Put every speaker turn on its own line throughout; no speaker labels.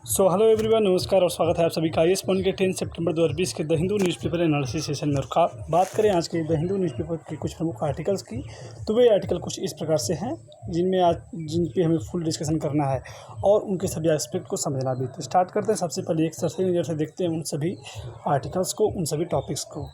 Hello everyone, नमस्कार और स्वागत है आप सभी का IAS पॉइंट के 10 सितंबर 2020 के the Hindu newspaper analysis session में। और बात करें आज के द हिंदू न्यूज़पेपर के कुछ प्रमुख आर्टिकल्स की, तो वे आर्टिकल कुछ इस प्रकार से हैं जिन पे हमें फुल डिस्कशन करना है और उनके सभी एस्पेक्ट को समझना भी। तो स्टार्ट करते हैं। सबसे पहले एक सरसरी नज़र से देखते हैं उन सभी आर्टिकल्स को, उन सभी टॉपिक्स को।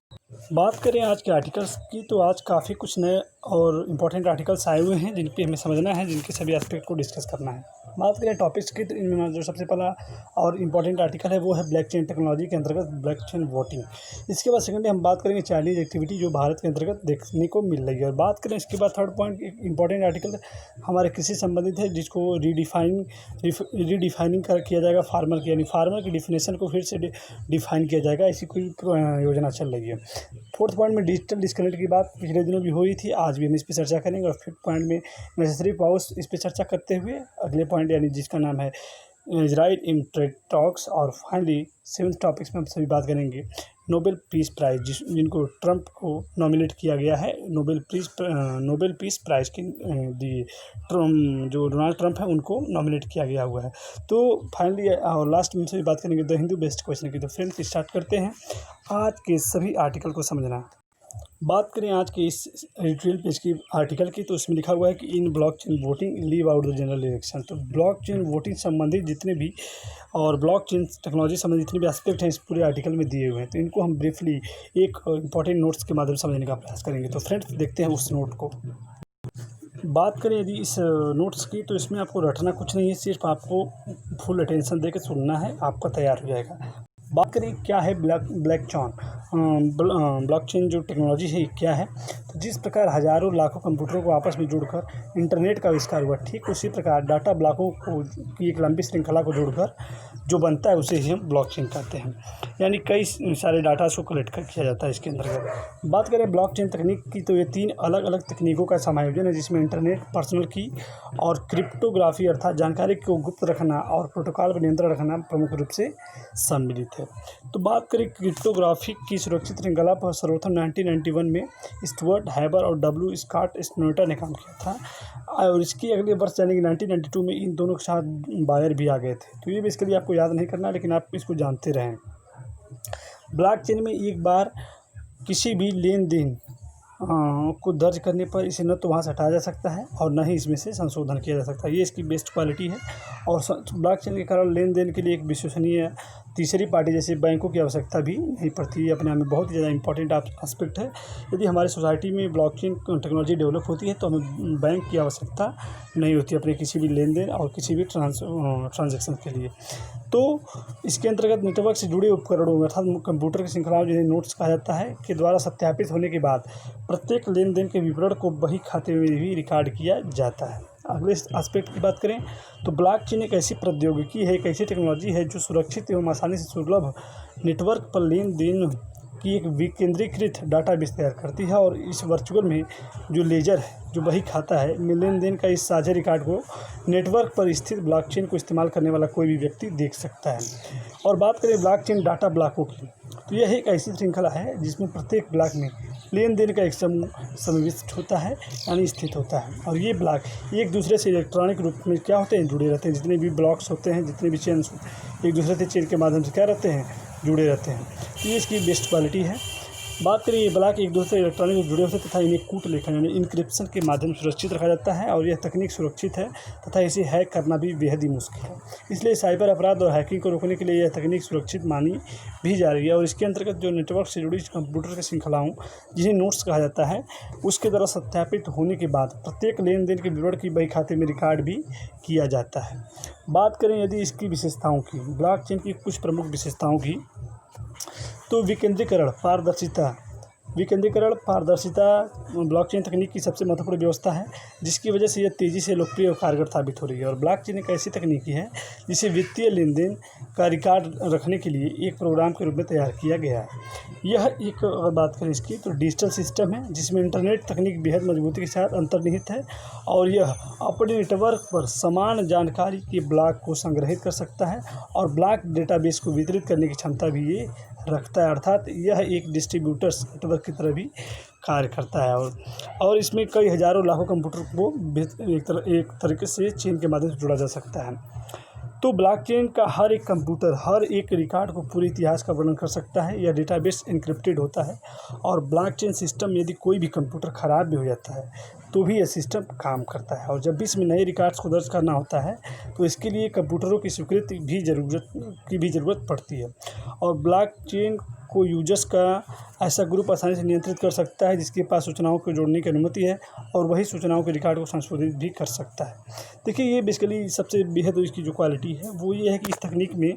बात करें आज के आर्टिकल्स की, तो आज काफ़ी कुछ नए और इम्पोर्टेंट आर्टिकल्स आए हुए हैं जिन पे हमें समझना है, जिनके सभी एस्पेक्ट को डिस्कस करना है। बात करें टॉपिक्स की, तो इनमें जो सबसे पहला और इम्पोर्टेंट आर्टिकल है वो है ब्लॉकचेन टेक्नोलॉजी के अंतर्गत ब्लॉकचेन वोटिंग। इसके बाद सेकेंडली हम बात करेंगे चाइल्ड एक्टिविटी जो भारत के अंतर्गत देखने को मिल रही है। और बात करें इसके बाद थर्ड पॉइंट, एक इम्पॉर्टेंट आर्टिकल हमारे कृषि संबंधित है जिसको रीडिफाइनिंग किया जाएगा फार्मर की, यानी फार्मर की डिफिनेशन को फिर से डिफाइन किया जाएगा, ऐसी कोई योजना चल रही है। फोर्थ पॉइंट में डिजिटल डिस्कनेक्ट की बात पिछले दिनों भी हुई थी, आज भी हम इस पर चर्चा करेंगे। और फिफ्थ पॉइंट में नेसेसरी पाउस, इस पर चर्चा करते हुए अगले पॉइंट यानी जिसका नाम है इजराइल इन ट्रेड टॉक्स। और फाइनली सेवंथ टॉपिक्स में हम सभी बात करेंगे नोबेल पीस प्राइज़ जिनको ट्रंप को नॉमिनेट किया गया है नोबेल पीस प्राइज़ की जो डोनाल्ड ट्रंप है उनको नॉमिनेट किया गया हुआ है। तो फाइनली और लास्ट में सभी बात करेंगे द हिंदू बेस्ट क्वेश्चन की। तो फ्रेंड्स स्टार्ट करते हैं आज के सभी आर्टिकल को समझना। बात करें आज के इस एडिटोरियल पेज की आर्टिकल की, तो उसमें लिखा हुआ है कि इन blockchain voting leave out the general election. तो ब्लॉकचेन वोटिंग संबंधित जितने भी और ब्लॉकचेन टेक्नोलॉजी संबंधित जितने भी एस्पेक्ट हैं इस पूरे आर्टिकल में दिए हुए हैं, तो इनको हम ब्रीफली एक इंपॉर्टेंट नोट्स के माध्यम से समझने का प्रयास करेंगे। तो फ्रेंड्स देखते हैं उस नोट को। बात करें यदि इस नोट्स की, तो इसमें आपको रटना कुछ नहीं है, सिर्फ आपको फुल अटेंशन देकर सुनना है, आपका तैयार हो जाएगा। बात करें क्या है ब्लॉकचेन जो टेक्नोलॉजी है क्या है, तो जिस प्रकार हज़ारों लाखों कंप्यूटरों को आपस में जोड़कर इंटरनेट का आविष्कार हुआ, ठीक उसी प्रकार डाटा ब्लॉकों को की एक लंबी श्रृंखला को जोड़कर जो बनता है उसे ही हम ब्लॉकचेन कहते हैं। यानी कई सारे डाटा को कलेक्ट किया जाता है इसके अंतर्गत। बात करें ब्लॉकचेन तकनीक की, तो ये 3 अलग अलग तकनीकों का समायोजन है जिसमें इंटरनेट, पर्सनल की और क्रिप्टोग्राफी अर्थात जानकारी को गुप्त रखना और प्रोटोकॉल पर नियंत्रण रखना प्रमुख रूप से सम्मिलित है। तो बात करें क्रिप्टोग्राफी की सुरक्षित श्रृंखला पर सर्वप्रथम 1991 में स्टुअर्ट हैबर और W स्कॉट स्नोटर ने काम किया था, और इसकी अगले वर्ष यानी कि 1992 में इन दोनों के साथ बायर भी आ गए थे। तो ये भी इसके लिए आपको याद नहीं करना, लेकिन आप इसको जानते रहें। ब्लॉकचेन में एक बार किसी भी लेन देन को दर्ज करने पर इसे न तो वहाँ से हटाया जा सकता है और न ही इसमें से संशोधन किया जा सकता है। ये इसकी बेस्ट क्वालिटी है। और ब्लॉकचेन के कारण लेन देन के लिए एक विश्वसनीय तीसरी पार्टी जैसे बैंकों की आवश्यकता भी नहीं पड़ती। ये अपने आप में बहुत ही ज़्यादा इंपॉर्टेंट एस्पेक्ट है। यदि हमारी सोसाइटी में ब्लॉकचेन टेक्नोलॉजी डेवलप होती है तो हमें बैंक की आवश्यकता नहीं होती अपने किसी भी लेन देन और किसी भी ट्रांजेक्शन के लिए। तो इसके अंतर्गत नेटवर्क से जुड़े उपकरणों अर्थात कंप्यूटर की श्रृंखलाओं जिन्हें नोट्स कहा जाता है के द्वारा सत्यापित होने के बाद प्रत्येक लेन देन के विवरण को बही खाते में भी रिकॉर्ड किया जाता है। अगले एस्पेक्ट की बात करें तो ब्लॉकचेन एक ऐसी प्रौद्योगिकी है, एक ऐसी टेक्नोलॉजी है जो सुरक्षित एवं आसानी से सुलभ नेटवर्क पर लेन देन की एक विकेंद्रीकृत डाटाबेस तैयार करती है। और इस वर्चुअल में जो लेजर है, जो बही खाता है, लेन देन का इस साझा रिकॉर्ड को नेटवर्क पर स्थित ब्लॉकचेन को इस्तेमाल करने वाला कोई भी व्यक्ति देख सकता है। और बात करें ब्लॉकचेन डाटा ब्लॉकों की, तो यह एक ऐसी श्रृंखला है जिसमें प्रत्येक ब्लॉक में लेन देन का एक समूह समाविष्ट होता है यानी स्थित होता है। और ये ब्लॉक एक दूसरे से इलेक्ट्रॉनिक रूप में क्या होते हैं, जुड़े रहते हैं। जितने भी ब्लॉक्स होते हैं, जितने भी चेन्स एक दूसरे से चेन के माध्यम से क्या रहते हैं, जुड़े रहते हैं। तो ये इसकी बेस्ट क्वालिटी है। बात करें ये ब्लॉक एक दूसरे इलेक्ट्रॉनिक में जुड़े होते हैं तथा इन्हें कूट लेखन यानी इनक्रिप्शन के माध्यम से सुरक्षित रखा जाता है। और यह तकनीक सुरक्षित है तथा इसे हैक करना भी बेहद ही मुश्किल है। इसलिए साइबर अपराध और हैकिंग को रोकने के लिए यह तकनीक सुरक्षित मानी भी जा रही है। और इसके अंतर्गत जो नेटवर्क से जुड़ी कंप्यूटर की श्रृंखलाओं जिन्हें नोट्स कहा जाता है उसके द्वारा सत्यापित होने के बाद प्रत्येक लेन देन के विवरण की बही खाते में रिकॉर्ड भी किया जाता है। बात करें यदि इसकी विशेषताओं की, ब्लॉकचेन की कुछ प्रमुख विशेषताओं की, तो विकेंद्रीकरण पारदर्शिता ब्लॉकचेन तकनीक की सबसे महत्वपूर्ण व्यवस्था है जिसकी वजह से यह तेज़ी से लोकप्रिय और कारगर साबित हो रही है। और ब्लॉकचेन एक ऐसी तकनीकी है जिसे वित्तीय लेन देन का रिकॉर्ड रखने के लिए एक प्रोग्राम के रूप में तैयार किया गया है। यह एक अगर बात करें इसकी तो डिजिटल सिस्टम है जिसमें इंटरनेट तकनीक बेहद मजबूती के साथ अंतर्निहित है। और यह अपने नेटवर्क पर समान जानकारी के ब्लॉक को संग्रहित कर सकता है और ब्लॉक डेटाबेस को वितरित करने की क्षमता भी ये रखता है। अर्थात यह एक डिस्ट्रीब्यूटर्स नेटवर्क की तरह भी कार्य करता है। और इसमें कई हज़ारों लाखों कंप्यूटर को एक तरीके से चेन के माध्यम से जोड़ा जा सकता है। तो ब्लॉकचेन का हर एक कंप्यूटर हर एक रिकॉर्ड को पूरे इतिहास का वर्णन कर सकता है। यह डेटाबेस एन्क्रिप्टेड होता है और ब्लॉकचेन सिस्टम यदि कोई भी कंप्यूटर ख़राब भी हो जाता है तो भी यह सिस्टम काम करता है। और जब भी इसमें नए रिकॉर्ड्स को दर्ज करना होता है तो इसके लिए कंप्यूटरों की स्वीकृति भी ज़रूरत पड़ती है। और ब्लॉकचेन को यूजर्स का ऐसा ग्रुप आसानी से नियंत्रित कर सकता है जिसके पास सूचनाओं को जोड़ने की अनुमति है और वही सूचनाओं के रिकॉर्ड को संशोधित भी कर सकता है। देखिए, ये बेसिकली सबसे बेहद इसकी जो क्वालिटी है वो ये है कि इस तकनीक में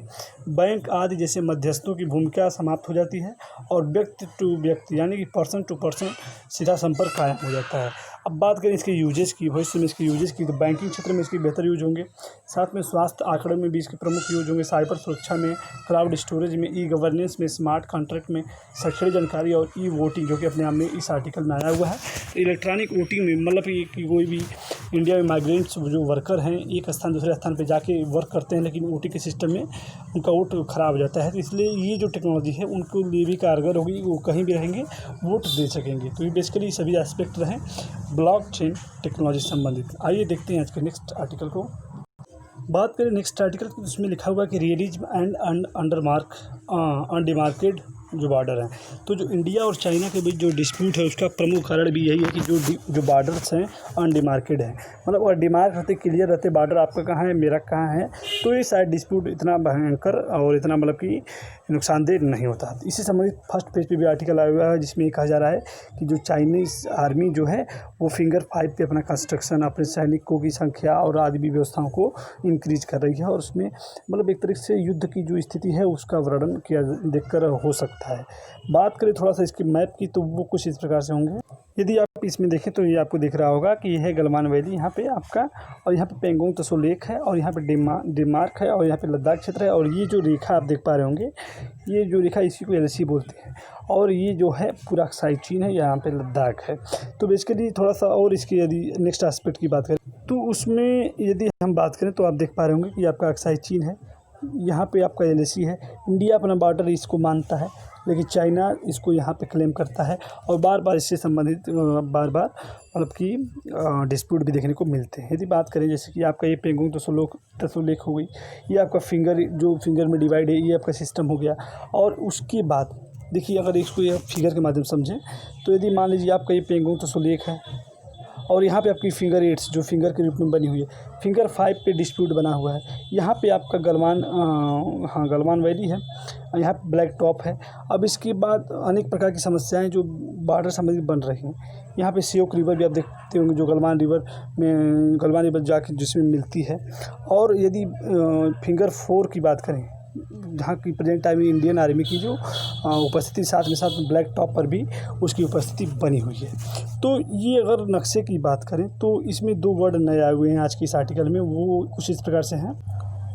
बैंक आदि जैसे मध्यस्थों की भूमिका समाप्त हो जाती है और व्यक्ति टू व्यक्ति यानी कि पर्सन टू पर्सन सीधा संपर्क कायम हो जाता है। अब बात करें इसके यूजेज की, भविष्य में इसके यूजेज की, तो बैंकिंग क्षेत्र में इसके बेहतर यूज होंगे, साथ में स्वास्थ्य आंकड़े में भी इसके प्रमुख यूज होंगे, साइबर सुरक्षा में, क्लाउड स्टोरेज में, ई गवर्नेंस में, स्मार्ट कॉन्ट्रैक्ट में, शैक्षणिक जानकारी और ई वोटिंग, जो कि अपने आप में इस आर्टिकल में आया हुआ है। इलेक्ट्रॉनिक वोटिंग में मतलब कि कोई भी इंडिया में माइग्रेंट्स जो वर्कर हैं एक स्थान दूसरे स्थान पर जाके वर्क करते हैं लेकिन वोटिंग के सिस्टम में उनका वोट ख़राब हो जाता है, तो इसलिए ये जो टेक्नोलॉजी है उनको लिए भी कारगर होगी, वो कहीं भी रहेंगे वोट दे सकेंगे। तो ये बेसिकली सभी एस्पेक्ट रहे ब्लॉकचेन टेक्नोलॉजी से संबंधित। आइए देखते हैं आज के नेक्स्ट आर्टिकल को। बात करें नेक्स्ट आर्टिकल की, उसमें लिखा हुआ कि रियलिज्म एंड अनडिमार्केड जो बॉर्डर हैं, तो जो इंडिया और चाइना के बीच जो डिस्प्यूट है उसका प्रमुख कारण भी यही है कि जो बॉर्डर्स हैं अनडिमार्केड हैं, मतलब और डिमार्क रहते क्लियर रहते बॉर्डर आपका कहाँ है मेरा कहाँ है, तो ये शायद डिस्प्यूट इतना भयंकर और इतना मतलब कि नुकसानदेह नहीं होता। इससे संबंधित फर्स्ट पेज पे भी आर्टिकल आया हुआ है जिसमें ये कहा जा रहा है कि जो चाइनीज़ आर्मी जो है वो फिंगर 5 पे अपना कंस्ट्रक्शन, अपने सैनिकों की संख्या और आदि भी व्यवस्थाओं को इंक्रीज कर रही है और उसमें मतलब एक तरीके से युद्ध की जो स्थिति है उसका वर्णन किया देखकर हो सकता है। बात करें थोड़ा सा इसके मैप की, तो वो कुछ इस प्रकार से होंगे। यदि आप इसमें देखें तो ये आपको दिख रहा होगा कि यह है गलवान वैली यहाँ पे आपका, और यहाँ पे पेंगोंग त्सो लेक है, और यहाँ पे डेनमार्क है, और यहाँ पे लद्दाख क्षेत्र है, और ये जो रेखा आप देख पा रहे होंगे ये जो रेखा इसी को एलसी बोलते हैं, और ये जो है पूरा अक्साई चीन है, यहाँ पे लद्दाख है। तो बेसिकली थोड़ा सा और इसकी यदि नेक्स्ट एस्पेक्ट की बात करें तो उसमें यदि हम बात करें तो आप देख पा रहे होंगे कि आपका अक्साई चीन है, यहाँ पे आपका एलएसी है। इंडिया अपना बॉर्डर इसको मानता है लेकिन चाइना इसको यहाँ पे क्लेम करता है और बार बार इससे संबंधित मतलब कि डिस्प्यूट भी देखने को मिलते हैं। यदि बात करें जैसे कि आपका ये पेंगोंग त्सो लेक हो गई, ये आपका फिंगर में डिवाइड है, ये आपका सिस्टम हो गया। और उसके बाद देखिए अगर इसको ये फिगर के माध्यम से समझें तो यदि मान लीजिए आपका ये पेंगोंग त्सो लेक है और यहाँ पे आपकी फिंगर 8 जो फिंगर के रूप में बनी हुई है, फिंगर 5 पे डिस्प्यूट बना हुआ है। यहाँ पे आपका गलवान वैली है, यहाँ पे ब्लैक टॉप है। अब इसके बाद अनेक प्रकार की समस्याएं जो बॉर्डर संबंधित बन रही हैं। यहाँ पे सियोक रिवर भी आप देखते होंगे जो गलवान रिवर जाके जिसमें मिलती है। और यदि फिंगर 4 की बात करें जहाँ की प्रेजेंट टाइम में इंडियन आर्मी की जो उपस्थिति साथ में साथ ब्लैक टॉप पर भी उसकी उपस्थिति बनी हुई है। तो ये अगर नक्शे की बात करें तो इसमें 2 वर्ड नए आए हुए हैं आज की इस आर्टिकल में, वो कुछ इस प्रकार से हैं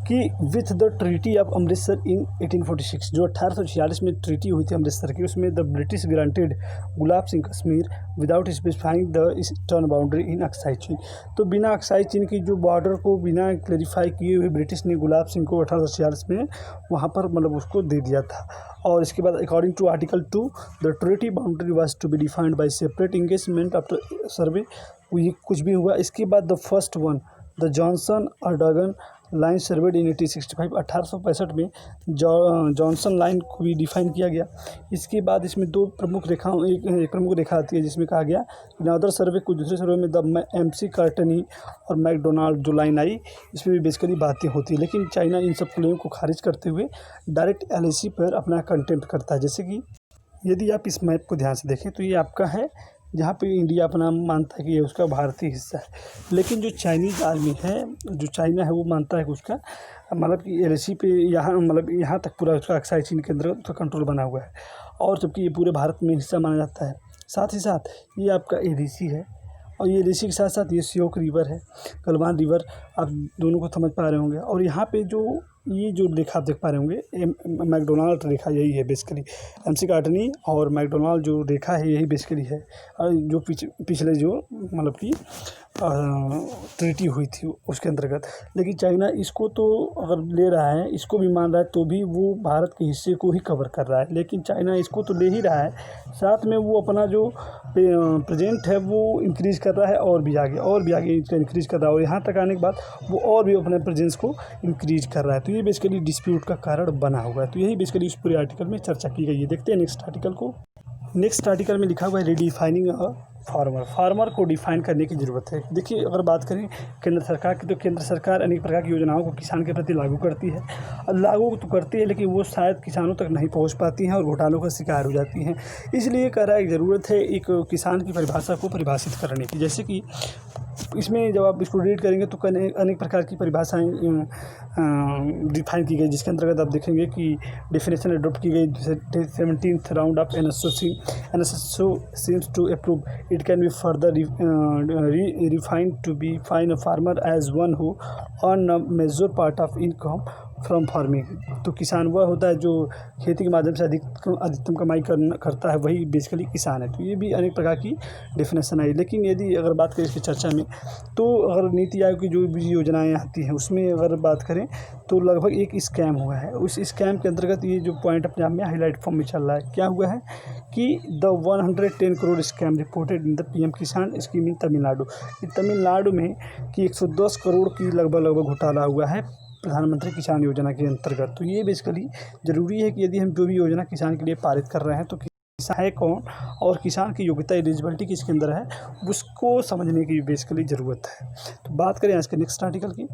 कि with the treaty of Amritsar in 1846, जो 1846 में ट्रीटी हुई थी अमृतसर की, उसमें the British granted Gulab Singh Kashmir without specifying the eastern boundary in Aksai चीन। तो बिना अक्साई चीन की जो बॉर्डर को बिना क्लेरिफाई किए हुए ब्रिटिश ने गुलाब सिंह को 1846 में वहाँ पर मतलब उसको दे दिया था। और इसके बाद according to article 2 the treaty boundary was to be defined by separate engagement after survey. ये कुछ भी हुआ। इसके बाद the first one the Johnson Ardagh line surveyed in 1865, 1865 में जॉनसन लाइन को भी डिफाइन किया गया। इसके बाद इसमें 2 प्रमुख रेखाओं एक प्रमुख रेखा आती है जिसमें कहा गया अदर सर्वे को दूसरे सर्वे में द MC कार्टनी और मैकडोनाल्ड जो लाइन आई, इसमें भी बेसिकली बातें होती है। लेकिन चाइना इन सब क्लेम को खारिज करते हुए डायरेक्ट LAC पर अपना कंटेम्प्ट करता है। जैसे कि यदि आप इस मैप को ध्यान से देखें तो ये आपका है जहाँ पे इंडिया अपना मानता है कि ये उसका भारतीय हिस्सा है, लेकिन जो चाइनीज़ आर्मी है जो चाइना है वो मानता है कि उसका मतलब कि LAC पे यहाँ मतलब यहाँ तक पूरा उसका अक्साई चीन के अंदर उसका कंट्रोल बना हुआ है, और जबकि ये पूरे भारत में हिस्सा माना जाता है। साथ ही साथ ये आपका LAC है, और ये LAC के साथ साथ ये सियोक रिवर है, गलवान रिवर, आप दोनों को समझ पा रहे होंगे। और यहाँ पे जो ये जो रेखा आप देख पा रहे होंगे मैकडोनाल्ड रेखा यही है बेसिकली। MC कार्टनी और मैकडोनाल्ड जो रेखा है यही बेसिकली है। और जो पिछले जो मतलब कि ट्रीटी हुई थी उसके अंतर्गत। लेकिन चाइना इसको तो अगर ले रहा है, इसको भी मान रहा है, तो भी वो भारत के हिस्से को ही कवर कर रहा है। लेकिन चाइना इसको तो ले ही रहा है, साथ में वो अपना जो प्रेजेंट है वो इंक्रीज़ कर रहा है और भी आगे इसका इंक्रीज़ कर रहा है। और यहाँ तक आने के बाद वो और भी अपने प्रेजेंस को इंक्रीज़ कर रहा है। तो ये बेसिकली डिस्प्यूट का कारण बना हुआ है। तो यही बेसिकली इस पूरे आर्टिकल में चर्चा की गई है। देखते हैं नेक्स्ट आर्टिकल को। नेक्स्ट आर्टिकल में लिखा हुआ है रिडिफाइनिंग फार्मर को डिफाइन करने की ज़रूरत है। देखिए, अगर बात करें केंद्र सरकार की, तो केंद्र सरकार अनेक प्रकार की योजनाओं को किसान के प्रति लागू करती है। लागू तो करती है, लेकिन वो शायद किसानों तक नहीं पहुंच पाती हैं और घोटालों का शिकार हो जाती हैं। इसलिए कह रहा है ज़रूरत है एक किसान की परिभाषा को परिभाषित करने की। जैसे कि इसमें जब आप इसको रीड करेंगे तो अनेक प्रकार की परिभाषाएँ डिफाइन की गई, जिसके अंतर्गत आप देखेंगे कि डेफिनेशन अडॉप्ट की गई। 17th round of NSSO seems to approve. It can be further refined to define a farmer as one who earn a major part of income from farming. तो किसान वह होता है जो खेती के माध्यम से अधिकतम कमाई करता है, वही बेसिकली किसान है। तो ये भी अनेक प्रकार की डेफिनेशन आई। लेकिन यदि अगर बात करें इसकी चर्चा में, तो अगर नीति आयोग की जो भी योजनाएं आती हैं उसमें अगर बात करें तो लगभग एक स्कैम हुआ है। उस स्कैम के अंतर्गत ये जो पॉइंट अपने आप में हाईलाइट फॉर्म में चल रहा है, क्या हुआ है कि the 110 crore scam reported in the PM किसान स्कीम इन तमिलनाडु। तमिलनाडु में कि 110 करोड़ की लगभग घोटाला हुआ है प्रधानमंत्री किसान योजना के अंतर्गत। तो ये बेसिकली ज़रूरी है कि यदि हम जो भी योजना किसान के लिए पारित कर रहे हैं तो किसान है कौन और किसान की योग्यता एलिजिबिलिटी किसके अंदर है, उसको समझने की बेसिकली ज़रूरत है। तो बात करें आज के नेक्स्ट आर्टिकल की,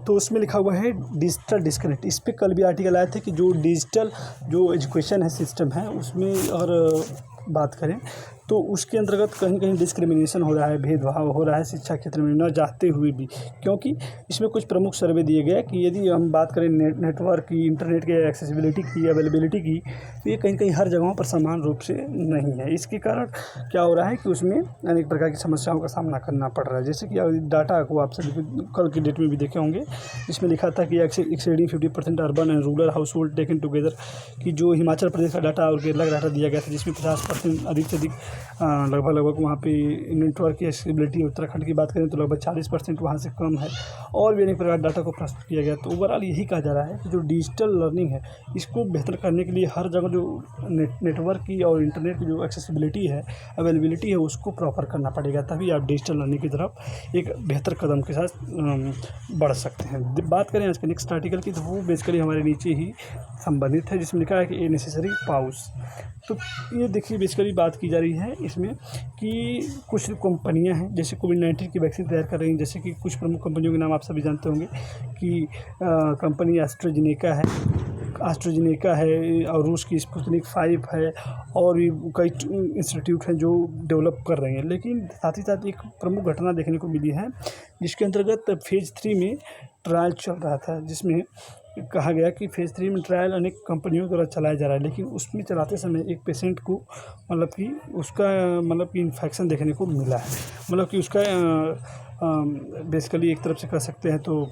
तो उसमें लिखा हुआ है डिजिटल डिस्कनेक्ट। इस पर कल भी आर्टिकल आए थे कि जो डिजिटल जो एजुकेशन है सिस्टम है उसमें अगर बात करें तो उसके अंतर्गत कहीं कहीं डिस्क्रिमिनेशन हो रहा है, भेदभाव हो रहा है शिक्षा क्षेत्र में न चाहते हुए भी। क्योंकि इसमें कुछ प्रमुख सर्वे दिए गए कि यदि हम बात करें नेटवर्क की, इंटरनेट के एक्सेसिबिलिटी की, अवेलेबिलिटी की, तो ये कहीं कहीं हर जगहों पर समान रूप से नहीं है। इसके कारण क्या हो रहा है कि उसमें अनेक प्रकार की समस्याओं का सामना करना पड़ रहा है। जैसे कि डाटा को आप सभी कल की डेट में भी देखे होंगे, इसमें लिखा था कि exceeding 50% urban and rural house hold taken together, कि जो हिमाचल प्रदेश का डाटा और केरला का डाटा दिया गया था, जिसमें 50% अधिक से अधिक लगभग वहाँ पे नेटवर्क की एक्सेसिबिलिटी। उत्तराखंड की बात करें तो लगभग 40% वहाँ से कम है। और भी अनेक प्रकार डाटा को प्रस्तुत किया गया। तो ओवरऑल यही कहा जा रहा है कि जो डिजिटल लर्निंग है इसको बेहतर करने के लिए हर जगह जो नेटवर्क की और इंटरनेट की जो एक्सेसिबिलिटी है, अवेलेबिलिटी है, उसको प्रॉपर करना पड़ेगा, तभी आप डिजिटल लर्निंग की तरफ एक बेहतर कदम के साथ बढ़ सकते हैं। बात करें आज के नेक्स्ट आर्टिकल की, तो वो बेसिकली हमारे नीचे ही संबंधित है, जिसमें लिखा है कि ए नेसेसरी पाउस। तो ये देखिए बेसिकली बात की जा रही है इसमें कि कुछ कंपनियां हैं जैसे कोविड-19 की वैक्सीन तैयार कर रही हैं। जैसे कि कुछ प्रमुख कंपनियों के नाम आप सभी जानते होंगे कि कंपनी एस्ट्राजेनेका है और रूस की स्पुतनिक 5 है, और भी कई इंस्टीट्यूट हैं जो डेवलप कर रहे हैं। लेकिन साथ ही साथ एक प्रमुख घटना देखने को मिली है, जिसके अंतर्गत फेज़ 3 में ट्रायल चल रहा था, जिसमें कहा गया कि फेज़ 3 में ट्रायल अनेक कंपनियों द्वारा चलाया जा रहा है। लेकिन उसमें चलाते समय एक पेशेंट को मतलब कि उसका इन्फेक्शन देखने को मिला है, मतलब कि उसका बेसिकली एक तरफ से कह सकते हैं तो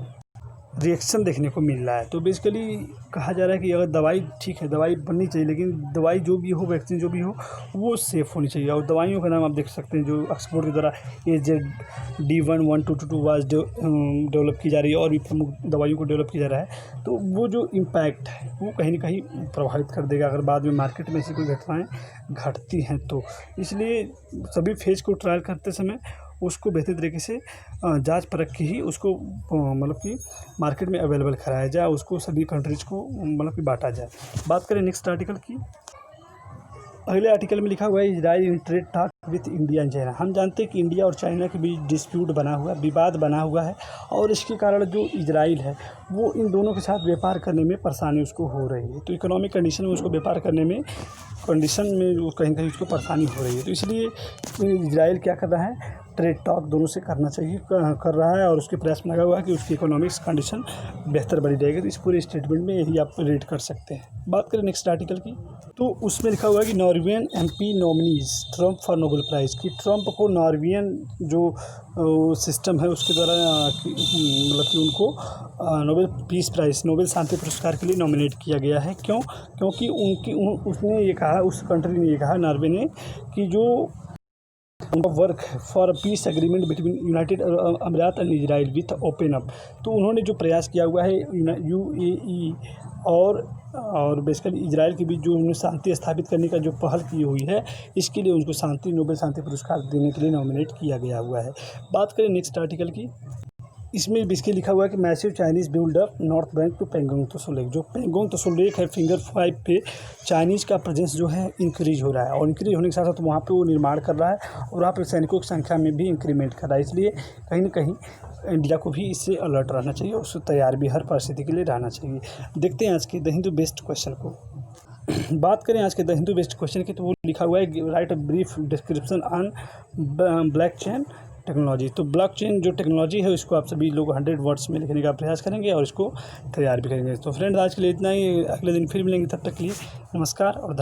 रिएक्शन देखने को मिल रहा है। तो बेसिकली कहा जा रहा है कि अगर दवाई ठीक है, दवाई बननी चाहिए, लेकिन दवाई जो भी हो, वैक्सीन जो भी हो, वो सेफ़ होनी चाहिए। और दवाइयों का नाम आप देख सकते हैं जो ऑक्सफोर्ड के द्वारा AZ-1222 वाज डेवलप की जा रही है, और भी प्रमुख दवाइयों को डेवलप किया जा रहा है। तो वो जो इम्पैक्ट है वो कहीं ना कहीं प्रभावित कर देगा अगर बाद में मार्केट में ऐसी कोई घटनाएँ घटती हैं तो। इसलिए सभी फेज़ को ट्रायल करते समय उसको बेहतर तरीके से जांच परख के ही उसको मतलब कि मार्केट में अवेलेबल कराया जाए, उसको सभी कंट्रीज़ को मतलब कि बांटा जाए। बात करें नेक्स्ट आर्टिकल की, अगले आर्टिकल में लिखा हुआ है Israel in trade talk with India and China. हम जानते हैं कि इंडिया और चाइना के बीच डिस्प्यूट बना हुआ है, विवाद बना हुआ है, और इसके कारण जो इजराइल है वो इन दोनों के साथ व्यापार करने में परेशानी उसको हो रही है। तो इकोनॉमिक कंडीशन में उसको व्यापार करने में वो कहीं कहीं उसको परेशानी हो रही है। तो इसलिए इजराइल क्या कर रहा है, ट्रेड टॉक दोनों से करना चाहिए, कर रहा है, और उसके प्रयास में लगा हुआ है कि उसकी इकोनॉमिक्स कंडीशन बेहतर बनी रहेगी। तो इस पूरे स्टेटमेंट में यही आप रीड कर सकते हैं। बात करें नेक्स्ट आर्टिकल की, तो उसमें लिखा हुआ है कि Norwegian MP nominees Trump for Nobel prize, कि ट्रंप को नॉर्वेजियन जो सिस्टम है उसके द्वारा मतलब कि उनको नोबेल पीस प्राइज़, नोबेल शांति पुरस्कार के लिए नॉमिनेट किया गया है। क्यों? क्योंकि उसने ये कहा, उस कंट्री ने ये कहा, नॉर्वे ने, कि जो उनका work for peace agreement between United Emirates and Israel with open up, तो उन्होंने जो प्रयास किया हुआ है यूएई और बेसिकली इजराइल के बीच जो उन्होंने शांति स्थापित करने का जो पहल की हुई है, इसके लिए उनको नोबेल शांति पुरस्कार देने के लिए नॉमिनेट किया गया हुआ है। बात करें नेक्स्ट आर्टिकल की, इसमें बेसिकली लिखा हुआ है कि massive Chinese build up north bank to Pangong Tso lake, जो पेंगोंग त्सो लेक है फिंगर 5 पे चाइनीज़ का प्रेजेंस जो है इंक्रीज हो रहा है, और इंक्रीज होने के साथ साथ वहाँ पे वो निर्माण कर रहा है और वहाँ पे सैनिकों की संख्या में भी इंक्रीमेंट कर रहा है। इसलिए कहीं ना कहीं इंडिया को भी इससे अलर्ट रहना चाहिए और उससे तैयार भी हर परिस्थिति के लिए रहना चाहिए। देखते हैं आज के द हिंदू बेस्ट क्वेश्चन को। बात करें आज के द हिंदू बेस्ट क्वेश्चन की, तो वो लिखा हुआ है right a brief description on blockchain technology. तो ब्लॉकचेन जो टेक्नोलॉजी है उसको आप सभी लोग 100 वर्ड्स में लिखने का प्रयास करेंगे और इसको तैयार भी करेंगे। तो फ्रेंड्स आज के लिए इतना ही, अगले दिन फिर मिलेंगे, तब तक के लिए नमस्कार और धन्यवाद।